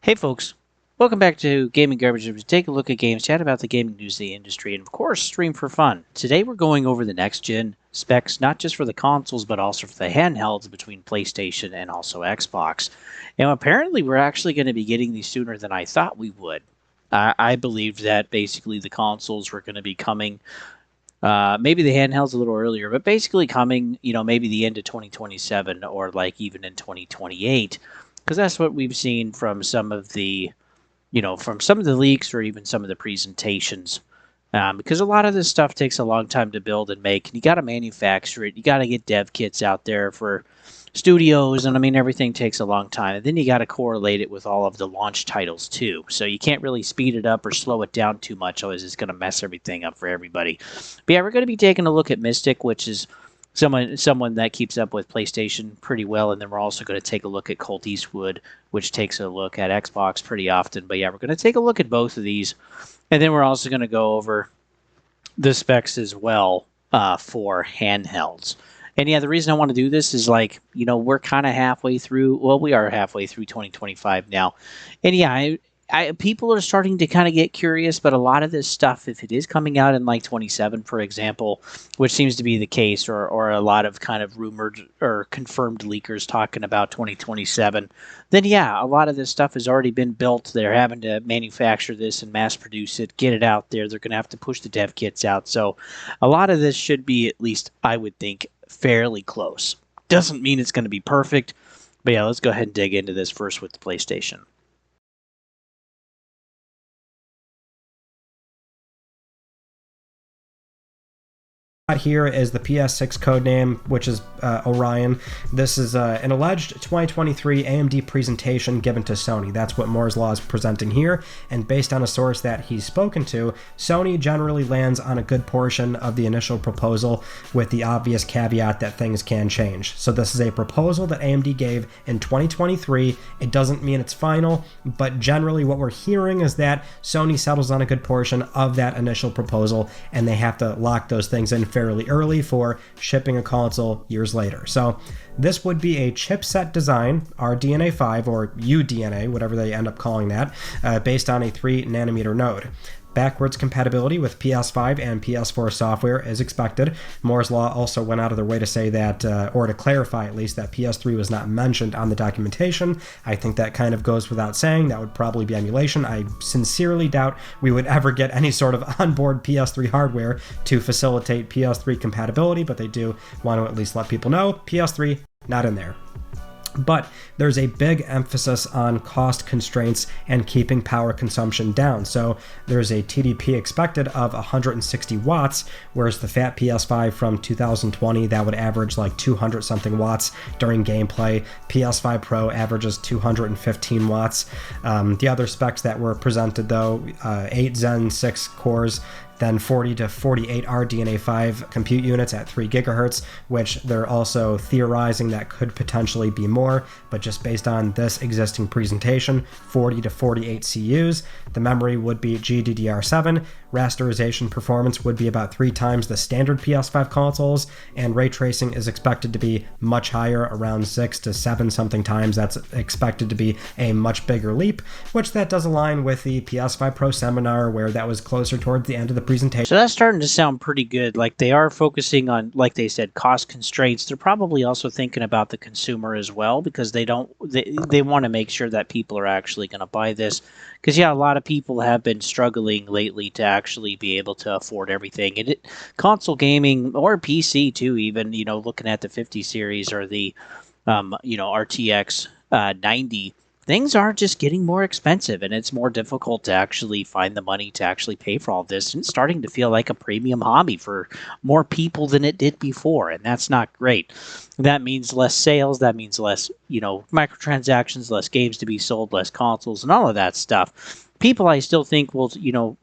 Hey folks, welcome back to Gaming Garbage. We take a look at games, chat about the gaming news of the industry, and of course, stream for fun. Today we're going over the next-gen specs, not just for the consoles, but also for the handhelds between PlayStation and also Xbox. And apparently we're actually going to be getting these sooner than I thought we would. I believed that basically the consoles were going to be coming, maybe the handhelds a little earlier, but basically coming, maybe the end of 2027 or like even in 2028, because that's what we've seen from some of the from some of the leaks or even some of the presentations. Because a lot of this stuff takes a long time to build and make, and you got to manufacture it. You got to get dev kits out there for studios, and I mean everything takes a long time. And then you got to correlate it with all of the launch titles too. So you can't really speed it up or slow it down too much, otherwise it's going to mess everything up for everybody. But yeah, we're going to be taking a look at Mystic, which is someone that keeps up with PlayStation pretty well, and then we're also going to take a look at ColtEastwood, which takes a look at Xbox pretty often. But yeah, we're going to take a look at both of these, and then we're also going to go over the specs as well for handhelds. And yeah, the reason I want to do this is we're kind of halfway through. Well, we are halfway through 2025 now, and yeah, people are starting to kind of get curious, but a lot of this stuff, if it is coming out in like 27, for example, which seems to be the case, or a lot of kind of rumored or confirmed leakers talking about 2027, then yeah, a lot of this stuff has already been built. They're having to manufacture this and mass produce it, get it out there. They're going to have to push the dev kits out. So a lot of this should be, at least I would think, fairly close. Doesn't mean it's going to be perfect, but yeah, let's go ahead and dig into this first with the PlayStation. Here is the PS6 codename, which is Orion. This is an alleged 2023 AMD presentation given to Sony. That's what Moore's Law is presenting here, and based on a source that he's spoken to, Sony generally lands on a good portion of the initial proposal, with the obvious caveat that things can change. So this is a proposal that AMD gave in 2023. It doesn't mean it's final, but generally what we're hearing is that Sony settles on a good portion of that initial proposal, and they have to lock those things in fairly early for shipping a console years later. So this would be a chipset design, RDNA 5 or UDNA, whatever they end up calling that, based on a 3nm node. Backwards compatibility with PS5 and PS4 software is expected. Moore's Law also went out of their way to say that, or to clarify at least, that PS3 was not mentioned on the documentation. I think that kind of goes without saying. That would probably be emulation. I sincerely doubt we would ever get any sort of onboard PS3 hardware to facilitate PS3 compatibility, but they do want to at least let people know PS3 not in there. But there's a big emphasis on cost constraints and keeping power consumption down. So there's a TDP expected of 160 watts, whereas the fat PS5 from 2020, that would average like 200 something watts during gameplay. PS5 Pro averages 215 watts. The other specs that were presented though, 8 Zen 6 cores, then 40 to 48 RDNA 5 compute units at 3 gigahertz, which they're also theorizing that could potentially be more, but just based on this existing presentation, 40 to 48 CUs. The memory would be GDDR7, rasterization performance would be about 3 times the standard PS5 consoles, and ray tracing is expected to be much higher, around 6 to 7 something times. That's expected to be a much bigger leap, which that does align with the PS5 Pro seminar, where that was closer towards the end of the presentation. So that's starting to sound pretty good. Like, they are focusing on, like they said, cost constraints. They're probably also thinking about the consumer as well, because they want to make sure that people are actually going to buy this. Because yeah, a lot of people have been struggling lately to actually be able to afford everything. And console gaming, or PC too, even, looking at the 50 series or the RTX 90, things are just getting more expensive, and it's more difficult to actually find the money to actually pay for all this. And it's starting to feel like a premium hobby for more people than it did before, and that's not great. That means less sales, that means less, microtransactions, less games to be sold, less consoles, and all of that stuff. People, I still think, will,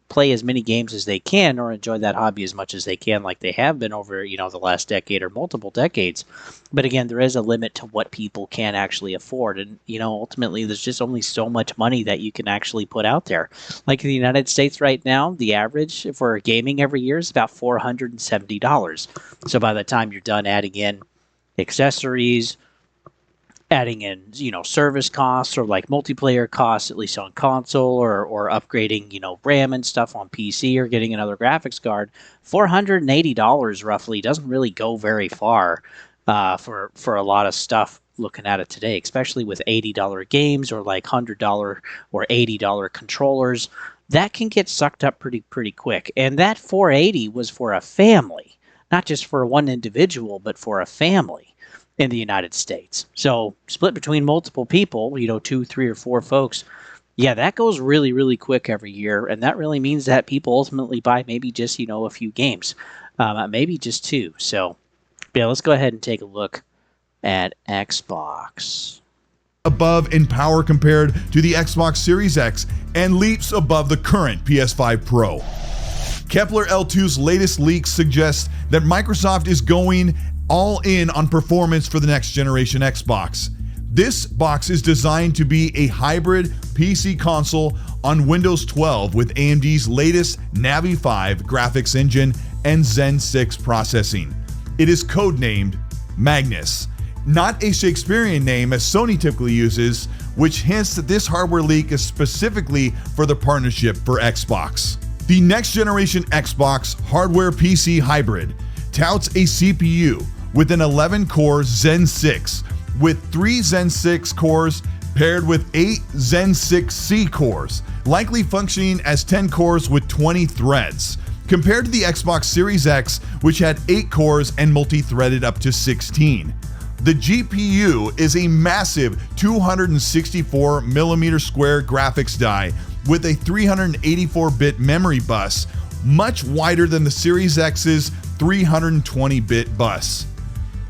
play as many games as they can, or enjoy that hobby as much as they can, like they have been over, the last decade or multiple decades. But again, there is a limit to what people can actually afford. And, ultimately, there's just only so much money that you can actually put out there. Like in the United States right now, the average for gaming every year is about $470. So by the time you're done adding in accessories, adding in, service costs or like multiplayer costs, at least on console, or upgrading, RAM and stuff on PC, or getting another graphics card. $480 roughly doesn't really go very far for a lot of stuff looking at it today, especially with $80 games or like $100 or $80 controllers. That can get sucked up pretty quick. And that 480 was for a family, not just for one individual, but for a family in the United States. So split between multiple people, 2, 3, or 4 folks. Yeah, that goes really quick every year, and that really means that people ultimately buy maybe just, a few games, maybe just 2. So, yeah, let's go ahead and take a look at Xbox. Above in power compared to the Xbox Series X and leaps above the current PS5 Pro. Kepler L2's latest leaks suggest that Microsoft is going all in on performance for the next generation Xbox. This box is designed to be a hybrid PC console on Windows 12 with AMD's latest Navi 5 graphics engine and Zen 6 processing. It is codenamed Magnus, not a Shakespearean name as Sony typically uses, which hints that this hardware leak is specifically for the partnership for Xbox. The next generation Xbox hardware PC hybrid touts a CPU with an 11-core Zen 6 with 3 Zen 6 cores paired with 8 Zen 6C cores, likely functioning as 10 cores with 20 threads, compared to the Xbox Series X, which had 8 cores and multi-threaded up to 16. The GPU is a massive 264mm square graphics die with a 384-bit memory bus, much wider than the Series X's 320-bit bus.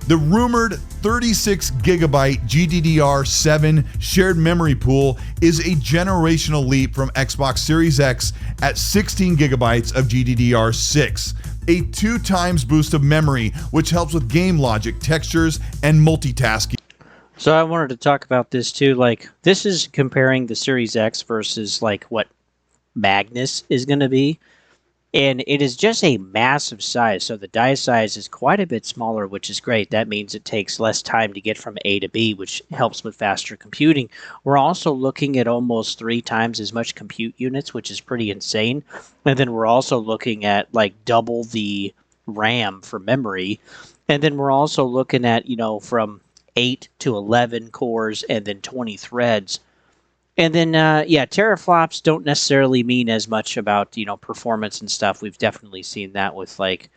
The rumored 36GB GDDR7 shared memory pool is a generational leap from Xbox Series X at 16GB of GDDR6, a 2 times boost of memory, which helps with game logic, textures, and multitasking. So I wanted to talk about this too. Like, this is comparing the Series X versus like what Magnus is going to be. And it is just a massive size. So the die size is quite a bit smaller, which is great. That means it takes less time to get from A to B, which helps with faster computing. We're also looking at almost 3 times as much compute units, which is pretty insane. And then we're also looking at like double the RAM for memory. And then we're also looking at, from 8 to 11 cores and then 20 threads. And then, teraflops don't necessarily mean as much about, performance and stuff. We've definitely seen that with, like,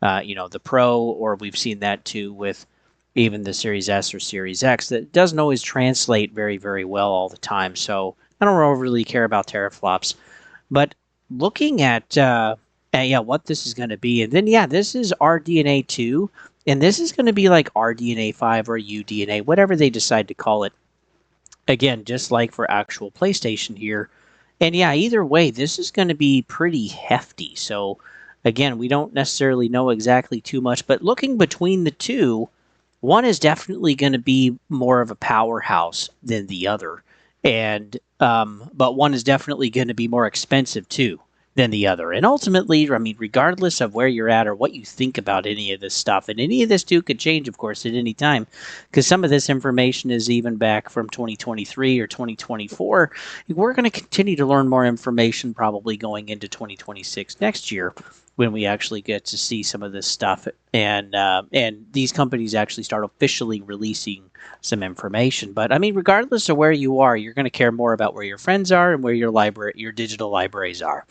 the Pro, or we've seen that, too, with even the Series S or Series X. That doesn't always translate very, very well all the time. So I don't really care about teraflops. But looking at what this is going to be, and then, this is RDNA 2, and this is going to be like RDNA 5 or UDNA, whatever they decide to call it. Again, just like for actual PlayStation here. And either way, this is going to be pretty hefty. So, again, we don't necessarily know exactly too much. But looking between the two, one is definitely going to be more of a powerhouse than the other. And but one is definitely going to be more expensive, too, than the other. And ultimately, regardless of where you're at or what you think about any of this stuff, and any of this too could change, of course, at any time, because some of this information is even back from 2023 or 2024. We're going to continue to learn more information probably going into 2026 next year, when we actually get to see some of this stuff, and these companies actually start officially releasing some information. But regardless of where you are, you're going to care more about where your friends are and where your digital libraries are.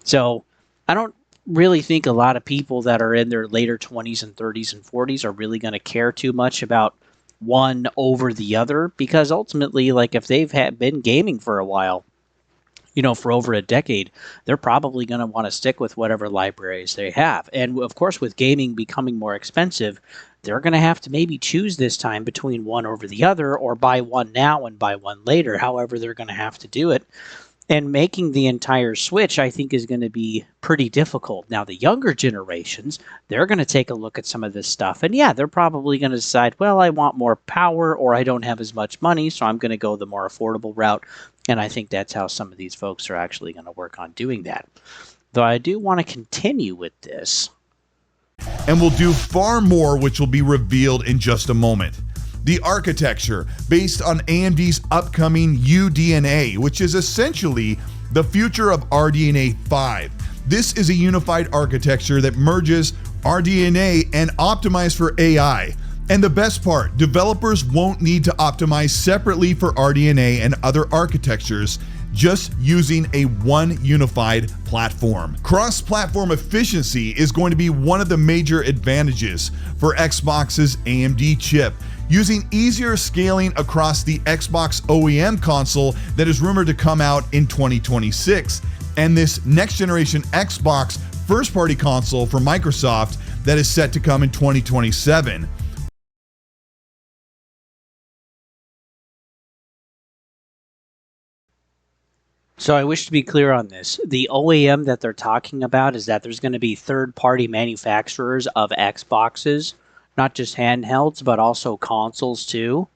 So I don't really think a lot of people that are in their later 20s and 30s and 40s are really going to care too much about one over the other, because ultimately, like, if they've been gaming for a while, for over a decade, they're probably going to want to stick with whatever libraries they have. And of course, with gaming becoming more expensive, they're going to have to maybe choose this time between one over the other, or buy one now and buy one later. However, they're going to have to do it. And making the entire switch, I think, is going to be pretty difficult. Now, the younger generations, they're going to take a look at some of this stuff. And they're probably going to decide, well, I want more power, or I don't have as much money, so I'm going to go the more affordable route. And I think that's how some of these folks are actually going to work on doing that. Though I do want to continue with this. And we'll do far more, which will be revealed in just a moment. The architecture, based on AMD's upcoming UDNA, which is essentially the future of RDNA 5. This is a unified architecture that merges RDNA and optimized for AI. And the best part, developers won't need to optimize separately for RDNA and other architectures, just using a one unified platform. Cross-platform efficiency is going to be one of the major advantages for Xbox's AMD chip, using easier scaling across the Xbox OEM console that is rumored to come out in 2026, and this next-generation Xbox first-party console from Microsoft that is set to come in 2027. So I wish to be clear on this. The OEM that they're talking about is that there's going to be third-party manufacturers of Xboxes, not just handhelds, but also consoles too,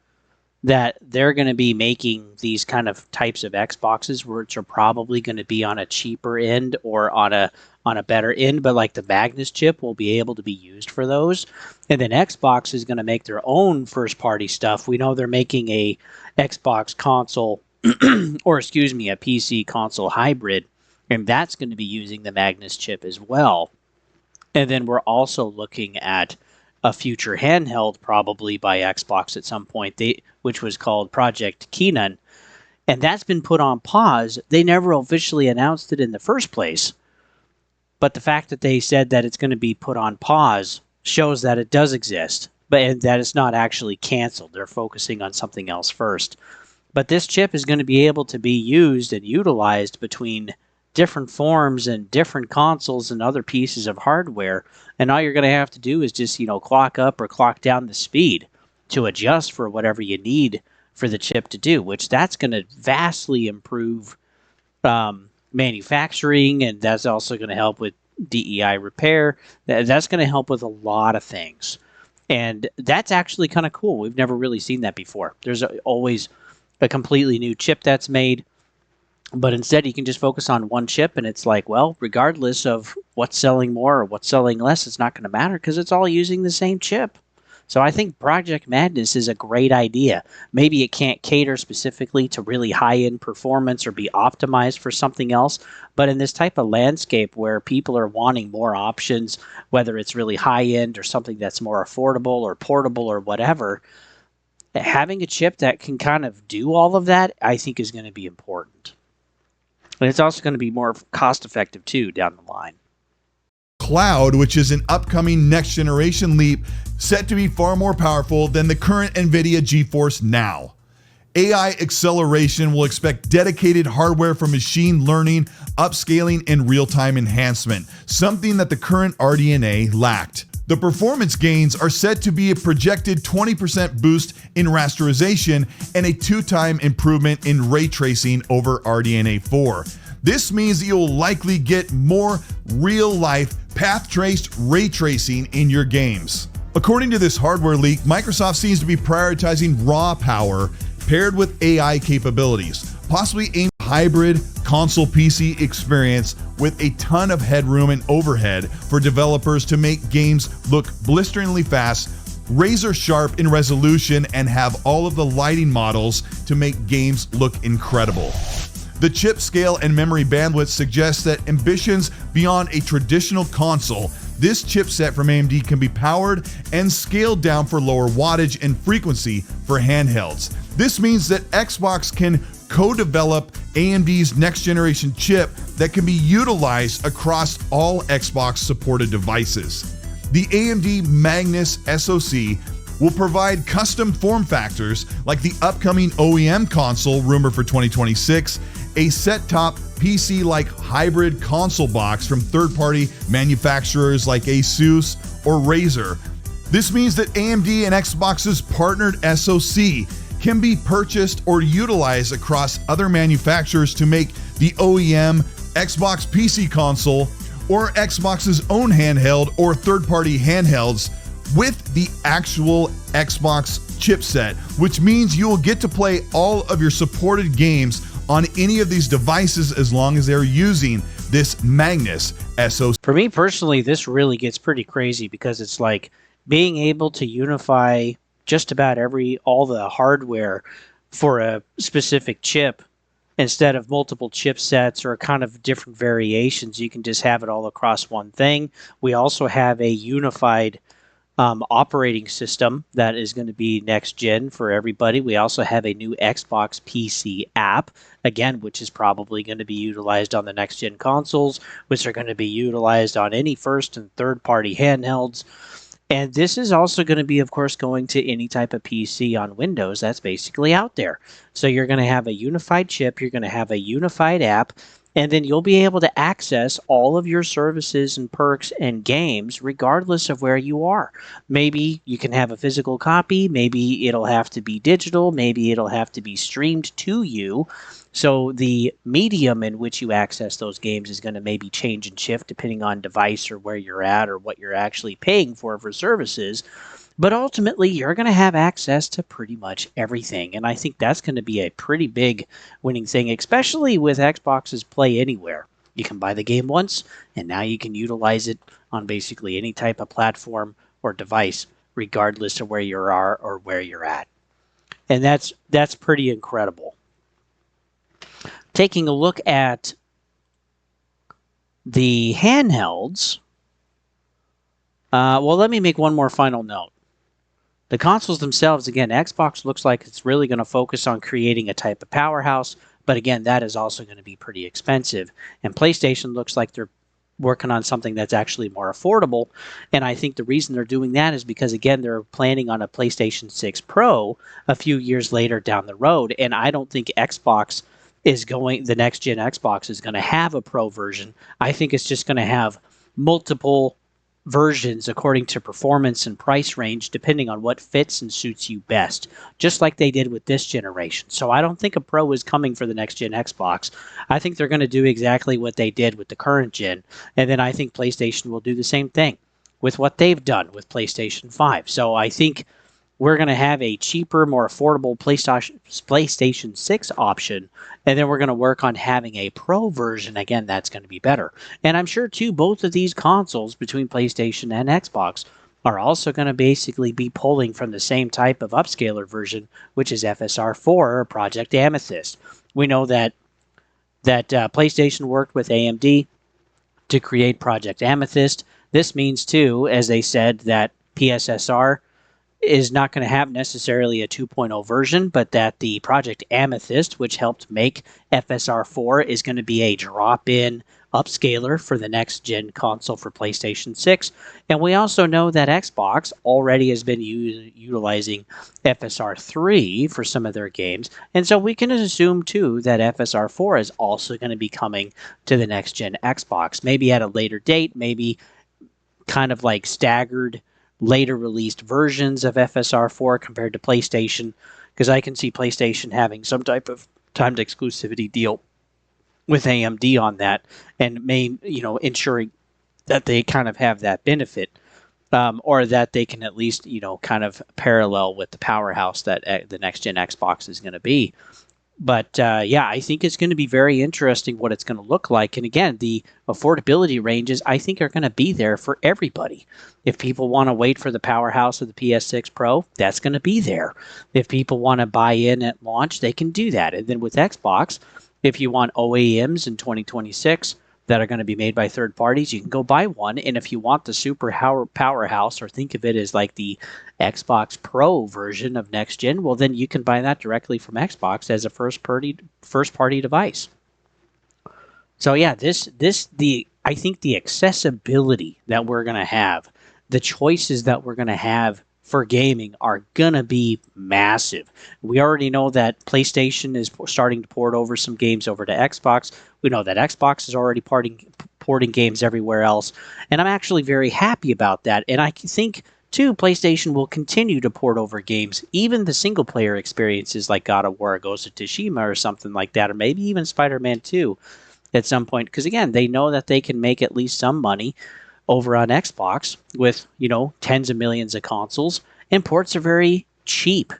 that they're going to be making these kind of types of Xboxes, which are probably going to be on a cheaper end or on a better end, but like the Magnus chip will be able to be used for those. And then Xbox is going to make their own first-party stuff. We know they're making a Xbox console or excuse me, a PC console hybrid, and that's going to be using the Magnus chip as well. And then we're also looking at a future handheld, probably by Xbox at some point, which was called Project Keenan, and that's been put on pause. They never officially announced it in the first place, but the fact that they said that it's going to be put on pause shows that it does exist, but that it's not actually canceled. They're focusing on something else first. But this chip is going to be able to be used and utilized between different forms and different consoles and other pieces of hardware. And all you're going to have to do is just, clock up or clock down the speed to adjust for whatever you need for the chip to do, which that's going to vastly improve manufacturing, and that's also going to help with DEI repair. That's going to help with a lot of things. And that's actually kind of cool. We've never really seen that before. There's always a completely new chip that's made, but instead you can just focus on one chip, and it's like, well, regardless of what's selling more or what's selling less, it's not going to matter because it's all using the same chip. So I think Project Madness is a great idea. Maybe it can't cater specifically to really high-end performance or be optimized for something else, but in this type of landscape where people are wanting more options, whether it's really high-end or something that's more affordable or portable or whatever, having a chip that can kind of do all of that, I think, is going to be important. And it's also going to be more cost-effective, too, down the line. Cloud, which is an upcoming next-generation leap set to be far more powerful than the current NVIDIA GeForce Now. AI acceleration will expect dedicated hardware for machine learning, upscaling, and real-time enhancement, something that the current RDNA lacked. The performance gains are said to be a projected 20% boost in rasterization and a 2-time improvement in ray tracing over RDNA 4. This means that you'll likely get more real-life path-traced ray tracing in your games. According to this hardware leak, Microsoft seems to be prioritizing raw power paired with AI capabilities, possibly aimed at a hybrid console PC experience with a ton of headroom and overhead for developers to make games look blisteringly fast, razor sharp in resolution, and have all of the lighting models to make games look incredible. The chip scale and memory bandwidth suggests that ambitions beyond a traditional console. This chipset from AMD can be powered and scaled down for lower wattage and frequency for handhelds. This means that Xbox can co-develop AMD's next-generation chip that can be utilized across all Xbox-supported devices. The AMD Magnus SoC will provide custom form factors like the upcoming OEM console rumored for 2026, a set-top PC-like hybrid console box from third-party manufacturers like Asus or Razer. This means that AMD and Xbox's partnered SoC can be purchased or utilized across other manufacturers to make the OEM Xbox PC console or Xbox's own handheld or third-party handhelds with the actual Xbox chipset, which means you will get to play all of your supported games on any of these devices as long as they're using this Magnus SoC. For me personally, this really gets pretty crazy because it's like being able to unify just about all the hardware for a specific chip. Instead of multiple chipsets or kind of different variations, you can just have it all across one thing. We also have a unified operating system that is going to be next gen for everybody. We also have a new Xbox PC app, again, which is probably going to be utilized on the next gen consoles, which are going to be utilized on any first and third party handhelds. And this is also going to be, of course, going to any type of PC on Windows that's basically out there. So you're going to have a unified chip, you're going to have a unified app, and then you'll be able to access all of your services and perks and games regardless of where you are. Maybe you can have a physical copy, maybe it'll have to be digital, maybe it'll have to be streamed to you. So the medium in which you access those games is going to maybe change and shift depending on device or where you're at or what you're actually paying for services. But ultimately, you're going to have access to pretty much everything. And I think that's going to be a pretty big winning thing, especially with Xbox's Play Anywhere. You can buy the game once, and now you can utilize it on basically any type of platform or device, regardless of where you are or where you're at. And that's pretty incredible. Taking a look at the handhelds, well, let me make one more final note. The consoles themselves, again, Xbox looks like it's really going to focus on creating a type of powerhouse, but again, that is also going to be pretty expensive. And PlayStation looks like they're working on something that's actually more affordable, and I think the reason they're doing that is because, again, they're planning on a PlayStation 6 Pro a few years later down the road, and I don't think the next gen Xbox is going to have a Pro version. I think it's just going to have multiple versions according to performance and price range, depending on what fits and suits you best, just like they did with this generation. So I don't think a Pro is coming for the next gen Xbox. I think they're going to do exactly what they did with the current gen, and then I think PlayStation will do the same thing with what they've done with PlayStation 5. So I think we're going to have a cheaper, more affordable PlayStation 6 option, and then we're going to work on having a Pro version. Again, that's going to be better. And I'm sure, too, both of these consoles between PlayStation and Xbox are also going to basically be pulling from the same type of upscaler version, which is FSR4 or Project Amethyst. We know that PlayStation worked with AMD to create Project Amethyst. This means, too, as they said, that PSSR is not going to have necessarily a 2.0 version, but that the Project Amethyst, which helped make FSR4, is going to be a drop-in upscaler for the next gen console for PlayStation 6. And we also know that Xbox already has been utilizing FSR3 for some of their games, and so we can assume too that FSR4 is also going to be coming to the next gen Xbox, maybe at a later date, maybe kind of like staggered later released versions of FSR4 compared to PlayStation, because I can see PlayStation having some type of timed exclusivity deal with AMD on that, and ensuring that they kind of have that benefit, or that they can at least kind of parallel with the powerhouse that the next gen Xbox is going to be. But I think it's going to be very interesting what it's going to look like. And again, the affordability ranges, I think, are going to be there for everybody. If people want to wait for the powerhouse of the PS6 Pro, that's going to be there. If people want to buy in at launch, they can do that. And then with Xbox, if you want OEMs in 2026 that are going to be made by third parties, you can go buy one. And if you want the super powerhouse, or think of it as like the Xbox Pro version of next gen, well, then you can buy that directly from Xbox as a first party device. So yeah, I think the accessibility that we're going to have, the choices that we're going to have for gaming are going to be massive. We already know that PlayStation is starting to port over some games over to Xbox. We know that Xbox is already porting games everywhere else. And I'm actually very happy about that. And I think, too, PlayStation will continue to port over games, even the single-player experiences like God of War, Ghost of Tsushima, or something like that, or maybe even Spider-Man 2 at some point. Because, again, they know that they can make at least some money over on Xbox with, tens of millions of consoles, and ports are very cheap.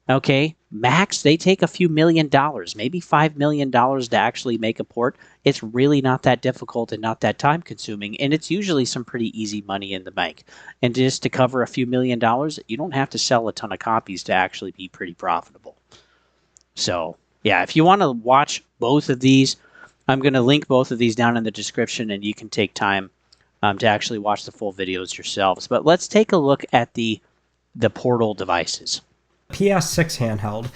Okay, max, they take a few $1 million, maybe $5 million to actually make a port. It's really not that difficult and not that time consuming, and it's usually some pretty easy money in the bank. And just to cover a few $1 million, you don't have to sell a ton of copies to actually be pretty profitable. So, yeah, if you want to watch both of these, I'm going to link both of these down in the description, and you can take time to actually watch the full videos yourselves. But let's take a look at the Portal devices. Ps6 handheld.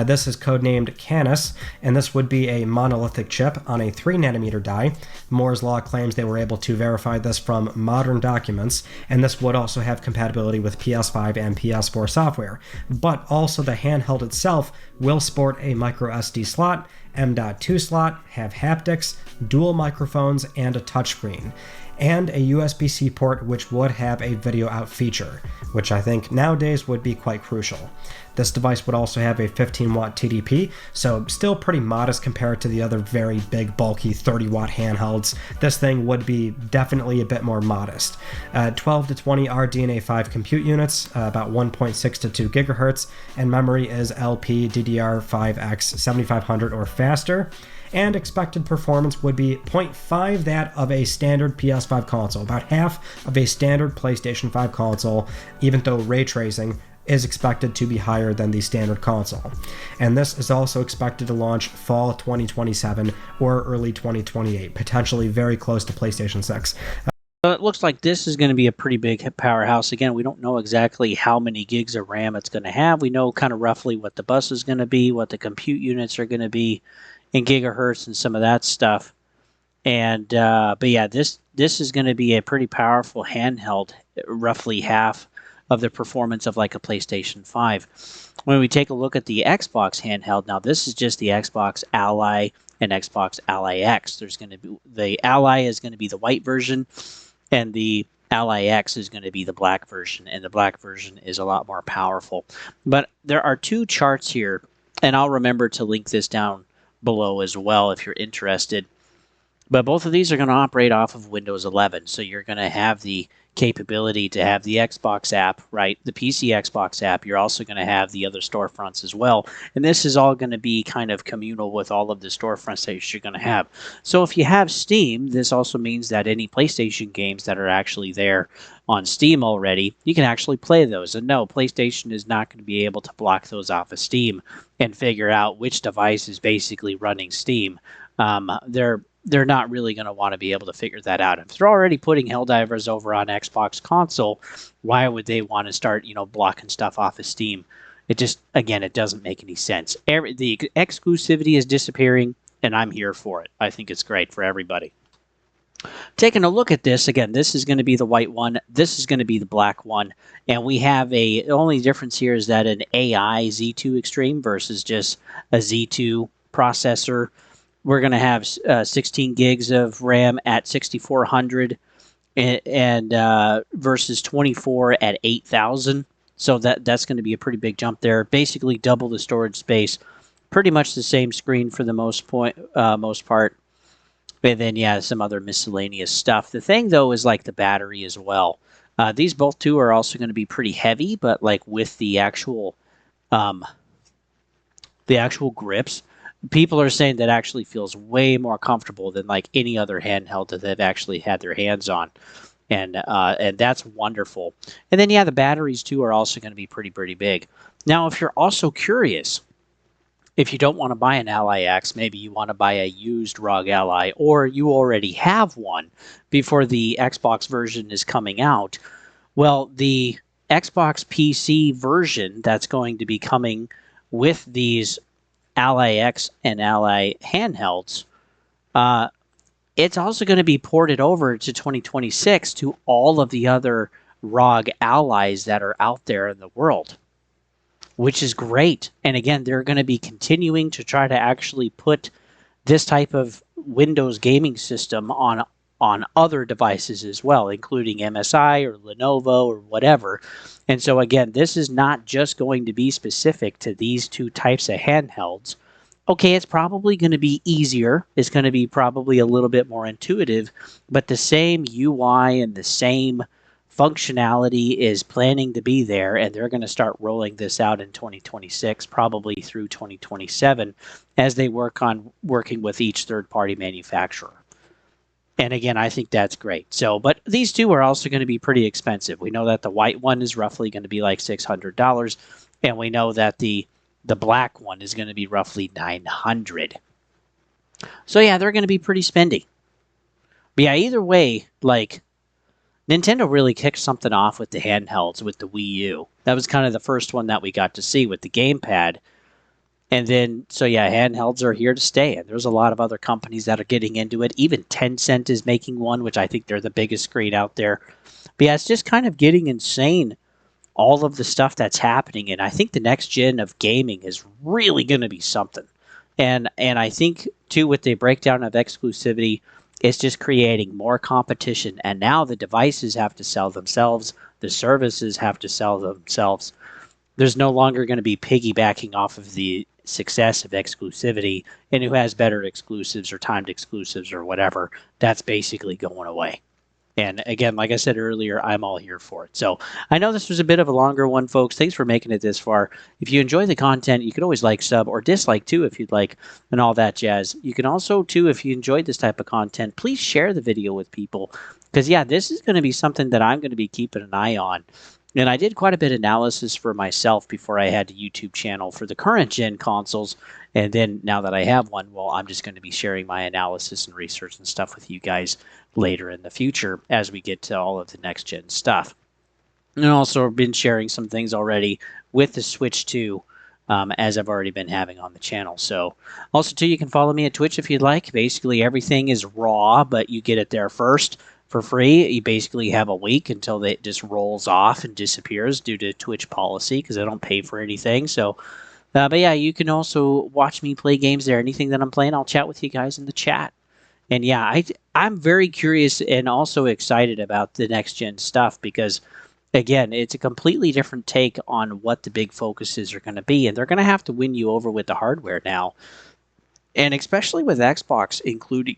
This is codenamed Canis, and this would be a monolithic chip on a 3nm die. Moore's Law claims they were able to verify this from modern documents, and this would also have compatibility with PS5 and PS4 software. But also the handheld itself will sport a micro SD slot, M.2 slot, have haptics, dual microphones, and a touchscreen, and a USB-C port which would have a video out feature, which I think nowadays would be quite crucial. This device would also have a 15-watt TDP, so still pretty modest compared to the other very big, bulky 30-watt handhelds. This thing would be definitely a bit more modest. 12 to 20 RDNA5 compute units, about 1.6 to 2 gigahertz, and memory is LPDDR5X 7500 or faster. And expected performance would be 0.5 that of a standard PS5 console, about half of a standard PlayStation 5 console, even though ray tracing is expected to be higher than the standard console. And this is also expected to launch fall 2027 or early 2028, potentially very close to PlayStation 6. So it looks like this is going to be a pretty big powerhouse. Again, we don't know exactly how many gigs of RAM it's going to have. We know kind of roughly what the bus is going to be, what the compute units are going to be in gigahertz and some of that stuff. And but yeah, this is going to be a pretty powerful handheld, roughly half of the performance of like a PlayStation 5. When we take a look at the Xbox handheld, now this is just the Xbox Ally and Xbox Ally X. There's going to be the Ally is going to be the white version, and the Ally X is going to be the black version, and the black version is a lot more powerful. But there are two charts here, and I'll remember to link this down below as well if you're interested. But both of these are going to operate off of Windows 11, so you're going to have the capability to have the Xbox app, right? The PC Xbox app. You're also going to have the other storefronts as well. And this is all going to be kind of communal with all of the storefronts that you're going to have. So if you have Steam, this also means that any PlayStation games that are actually there on Steam already, you can actually play those. And no, PlayStation is not going to be able to block those off of Steam and figure out which device is basically running Steam. They're not really going to want to be able to figure that out. If they're already putting Helldivers over on Xbox console, why would they want to start, blocking stuff off of Steam? It just, again, it doesn't make any sense. The exclusivity is disappearing, and I'm here for it. I think it's great for everybody. Taking a look at this, again, this is going to be the white one. This is going to be the black one. And we have the only difference here is that an AI Z2 Extreme versus just a Z2 processor. We're going to have 16 gigs of RAM at 6400 and versus 24 at 8000. So that's going to be a pretty big jump there. Basically double the storage space. Pretty much the same screen for the most part. And then, yeah, some other miscellaneous stuff. The thing, though, is like the battery as well. These both two are also going to be pretty heavy, but like with the actual grips, people are saying that actually feels way more comfortable than like any other handheld that they've actually had their hands on. And that's wonderful. And then, yeah, the batteries, too, are also going to be pretty big. Now, if you're also curious, if you don't want to buy an Ally X, maybe you want to buy a used ROG Ally, or you already have one before the Xbox version is coming out. Well, the Xbox PC version that's going to be coming with these Ally X and Ally handhelds, it's also going to be ported over to 2026 to all of the other ROG Allies that are out there in the world, which is great. And again, they're going to be continuing to try to actually put this type of Windows gaming system on other devices as well, including MSI or Lenovo or whatever. And so again, this is not just going to be specific to these two types of handhelds. Okay, it's probably going to be easier. It's going to be probably a little bit more intuitive, but the same UI and the same functionality is planning to be there, and they're going to start rolling this out in 2026, probably through 2027, as they working with each third-party manufacturer. And again, I think that's great. So, but these two are also going to be pretty expensive. We know that the white one is roughly going to be like $600, and we know that the black one is going to be roughly $900. So yeah, they're going to be pretty spendy. But yeah, either way, like, Nintendo really kicked something off with the handhelds with the Wii U. That was kind of the first one that we got to see with the gamepad. And then, so yeah, handhelds are here to stay. And there's a lot of other companies that are getting into it. Even Tencent is making one, which I think they're the biggest screen out there. But yeah, it's just kind of getting insane, all of the stuff that's happening. And I think the next gen of gaming is really going to be something. And I think, too, with the breakdown of exclusivity, it's just creating more competition. And now the devices have to sell themselves. The services have to sell themselves. There's no longer going to be piggybacking off of the success of exclusivity and who has better exclusives or timed exclusives or whatever. That's basically going away. And again, like I said earlier, I'm all here for it. So I know this was a bit of a longer one, folks. Thanks for making it this far. If you enjoy the content, you can always like, sub, or dislike too if you'd like, and all that jazz. You can also, too, if you enjoyed this type of content, please share the video with people. Because, yeah, this is going to be something that I'm going to be keeping an eye on. And I did quite a bit of analysis for myself before I had a YouTube channel for the current gen consoles. And then now that I have one, well, I'm just going to be sharing my analysis and research and stuff with you guys later in the future as we get to all of the next gen stuff. And also been sharing some things already with the Switch 2, as I've already been having on the channel. So also too, you can follow me at Twitch if you'd like. Basically everything is raw, but you get it there first for free. You basically have a week until it just rolls off and disappears due to Twitch policy because I don't pay for anything. So, but yeah, you can also watch me play games there. Anything that I'm playing, I'll chat with you guys in the chat. And yeah, I'm very curious and also excited about the next gen stuff because, again, it's a completely different take on what the big focuses are going to be. And they're going to have to win you over with the hardware now. And especially with Xbox, including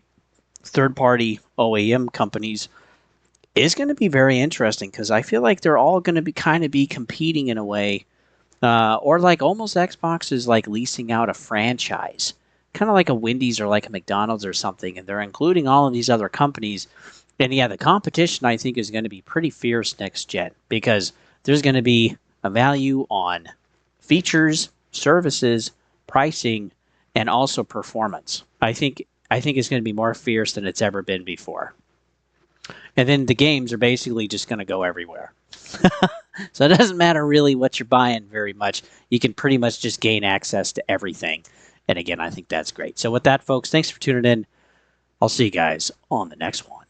third-party OEM companies, is going to be very interesting because I feel like they're all going to be kind of be competing in a way, or like almost Xbox is like leasing out a franchise, kind of like a Wendy's or like a McDonald's or something, and they're including all of these other companies. And yeah, the competition I think is going to be pretty fierce next gen because there's going to be a value on features, services, pricing, and also performance. I think it's going to be more fierce than it's ever been before. And then the games are basically just going to go everywhere. So it doesn't matter really what you're buying very much. You can pretty much just gain access to everything. And again, I think that's great. So with that, folks, thanks for tuning in. I'll see you guys on the next one.